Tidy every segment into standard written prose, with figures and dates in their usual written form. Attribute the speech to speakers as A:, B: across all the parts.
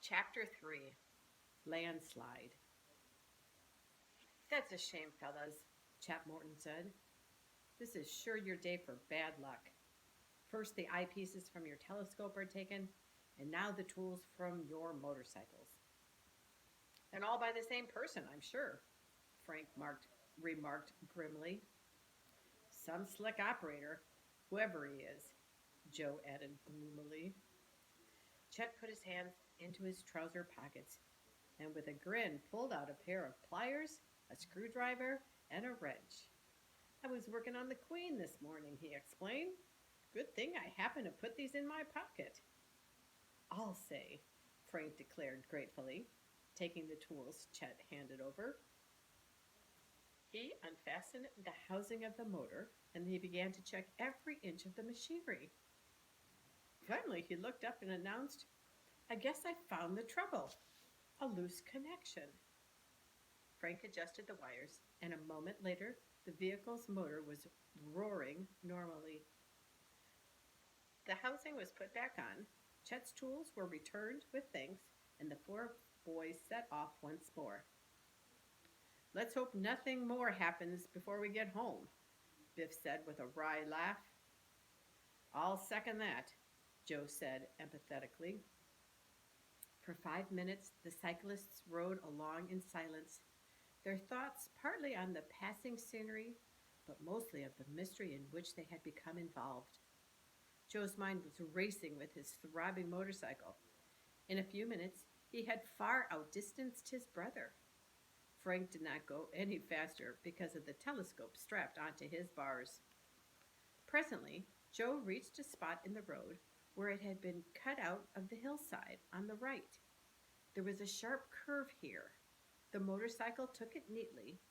A: Chapter 3. Landslide. That's a shame, fellas, Chap Morton said. This is sure your day for bad luck. First, the eyepieces from your telescope are taken, and now the tools from your motorcycles. And all by the same person, I'm sure, remarked grimly. Some slick operator, whoever he is, Joe added gloomily. Chet put his hands into his trouser pockets and with a grin pulled out a pair of pliers, a screwdriver, and a wrench. I was working on the Queen this morning, he explained. Good thing I happened to put these in my pocket. I'll say, Frank declared gratefully, taking the tools Chet handed over. He unfastened the housing of the motor and he began to check every inch of the machinery. Finally, he looked up and announced, I guess I found the trouble. A loose connection. Frank adjusted the wires, and a moment later, the vehicle's motor was roaring normally. The housing was put back on, Chet's tools were returned with thanks, and the four boys set off once more. Let's hope nothing more happens before we get home, Biff said with a wry laugh. I'll second that, Joe said empathetically. For 5 minutes, the cyclists rode along in silence, their thoughts partly on the passing scenery, but mostly of the mystery in which they had become involved. Joe's mind was racing with his throbbing motorcycle. In a few minutes, he had far outdistanced his brother. Frank did not go any faster because of the telescope strapped onto his bars. Presently, Joe reached a spot in the road where it had been cut out of the hillside on the right. There was a sharp curve here. The motorcycle took it neatly,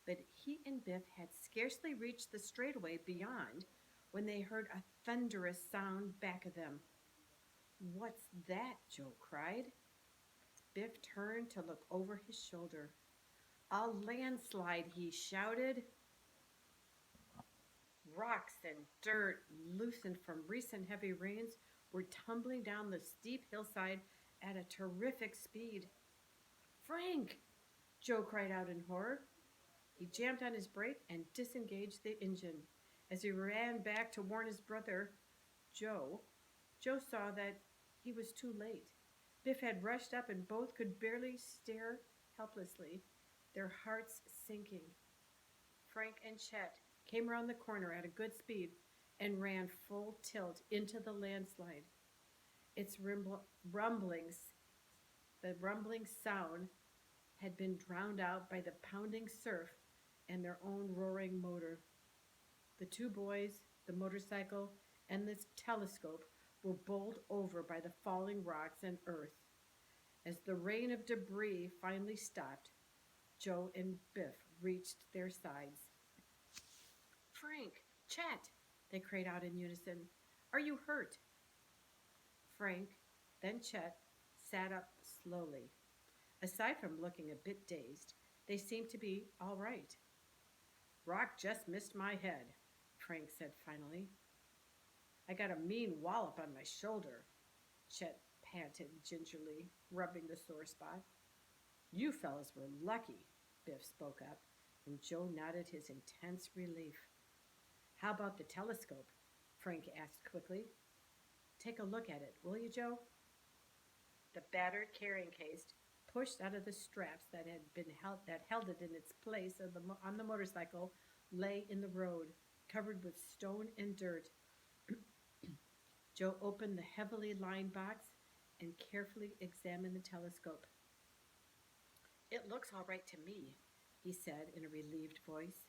A: but he and Biff had scarcely reached the straightaway beyond when they heard a thunderous sound back of them. What's that? Joe cried. Biff turned to look over his shoulder. A landslide, he shouted. Rocks and dirt, loosened from recent heavy rains, were tumbling down the steep hillside at a terrific speed. Frank! Joe cried out in horror. He jammed on his brake and disengaged the engine. As he ran back to warn his brother, Joe saw that he was too late. Biff had rushed up and both could barely stare helplessly, their hearts sinking. Frank and Chet came around the corner at a good speed and ran full tilt into the landslide. Its rumblings, the rumbling sound had been drowned out by the pounding surf and their own roaring motor. The two boys, the motorcycle, and the telescope were bowled over by the falling rocks and earth. As the rain of debris finally stopped, Joe and Biff reached their sides. Frank, Chet, they cried out in unison. Are you hurt? Frank, then Chet, sat up slowly. Aside from looking a bit dazed, they seemed to be all right. Rock just missed my head, Frank said finally. I got a mean wallop on my shoulder, Chet panted gingerly, rubbing the sore spot. You fellas were lucky, Biff spoke up, and Joe nodded his intense relief. How about the telescope? Frank asked quickly. Take a look at it, will you, Joe? The battered carrying case, pushed out of the straps that held it in its place on the motorcycle, lay in the road, covered with stone and dirt. Joe opened the heavily lined box and carefully examined the telescope. It looks all right to me, he said in a relieved voice.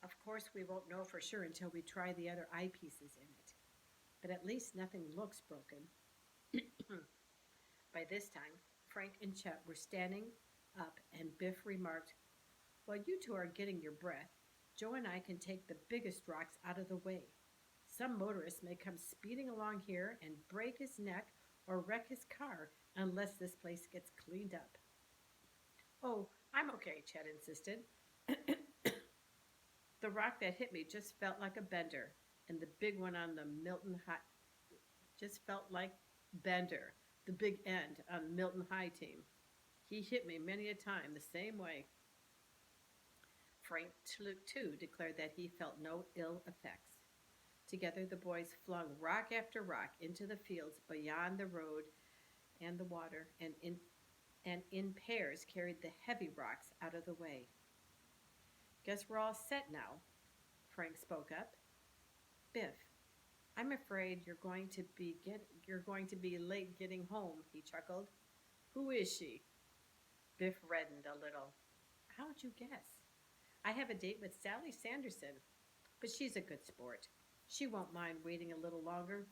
A: Of course, we won't know for sure until we try the other eyepieces in it, but at least nothing looks broken. By this time, Frank and Chet were standing up, and Biff remarked, While you two are getting your breath, Joe and I can take the biggest rocks out of the way. Some motorist may come speeding along here and break his neck or wreck his car unless this place gets cleaned up. Oh, I'm okay, Chet insisted. The rock that hit me just felt like a bender, and the big one on the Milton High just felt like Bender. the big end on the Milton High team. He hit me many a time the same way. Frank, too, declared that he felt no ill effects. Together, the boys flung rock after rock into the fields beyond the road and the water, and in pairs carried the heavy rocks out of the way. Guess we're all set now, Frank spoke up. Biff, I'm afraid you're going to be late getting home, he chuckled. Who is she? Biff reddened a little. How'd you guess? I have a date with Sally Sanderson, but she's a good sport. She won't mind waiting a little longer.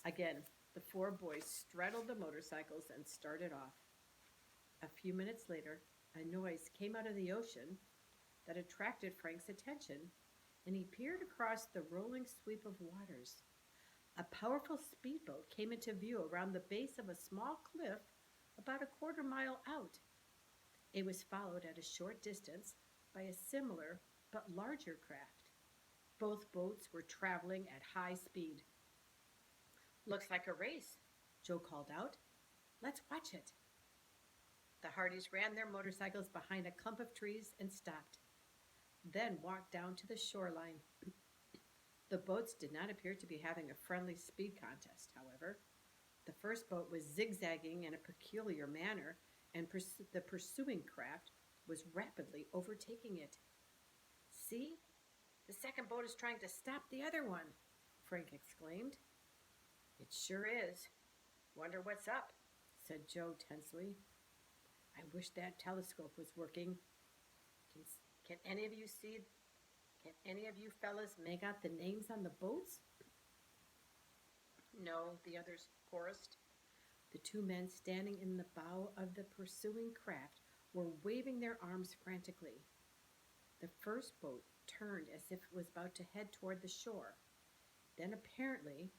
A: Again, the four boys straddled the motorcycles and started off. A few minutes later, a noise came out of the ocean that attracted Frank's attention, and he peered across the rolling sweep of waters. A powerful speedboat came into view around the base of a small cliff about a quarter mile out. It was followed at a short distance by a similar but larger craft. Both boats were traveling at high speed. Looks like a race, Joe called out. Let's watch it. The Hardys ran their motorcycles behind a clump of trees and stopped, then walked down to the shoreline. The boats did not appear to be having a friendly speed contest, however. The first boat was zigzagging in a peculiar manner, and the pursuing craft was rapidly overtaking it. See? The second boat is trying to stop the other one, Frank exclaimed. It sure is. Wonder what's up, said Joe tensely. I wish that telescope was working. Can any of you see? Can any of you fellas make out the names on the boats? No, the others chorused. The two men standing in the bow of the pursuing craft were waving their arms frantically. The first boat turned as if it was about to head toward the shore. Then apparently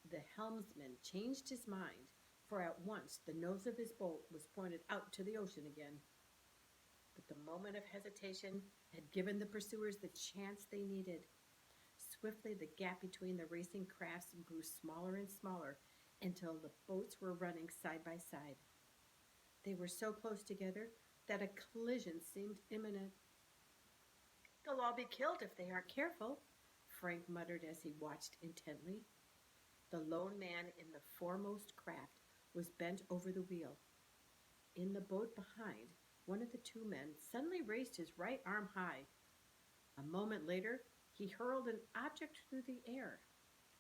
A: the helmsman changed his mind, for at once the nose of his boat was pointed out to the ocean again. But the moment of hesitation had given the pursuers the chance they needed. Swiftly the gap between the racing crafts grew smaller and smaller until the boats were running side by side. They were so close together that a collision seemed imminent. They'll all be killed if they aren't careful, Frank muttered as he watched intently. The lone man in the foremost craft was bent over the wheel. In the boat behind, one of the two men suddenly raised his right arm high. A moment later, he hurled an object through the air.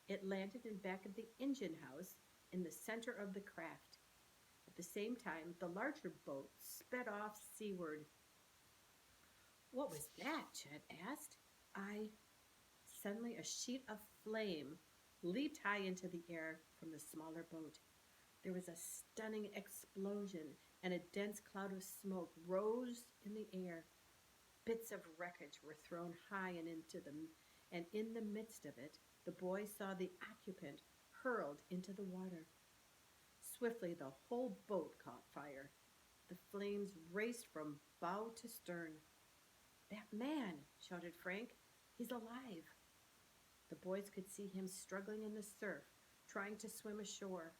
A: It landed in back of the engine house in the center of the craft. At the same time, the larger boat sped off seaward. What was that? Chet asked. Suddenly a sheet of flame leaped high into the air from the smaller boat. There was a stunning explosion, and a dense cloud of smoke rose in the air. Bits of wreckage were thrown high and in the midst of it, the boy saw the occupant hurled into the water. Swiftly, the whole boat caught fire. The flames raced from bow to stern. That man, shouted Frank. He's alive. The boys could see him struggling in the surf, trying to swim ashore.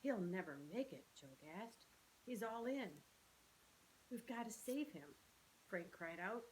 A: He'll never make it, Joe gasped. He's all in. We've got to save him, Frank cried out.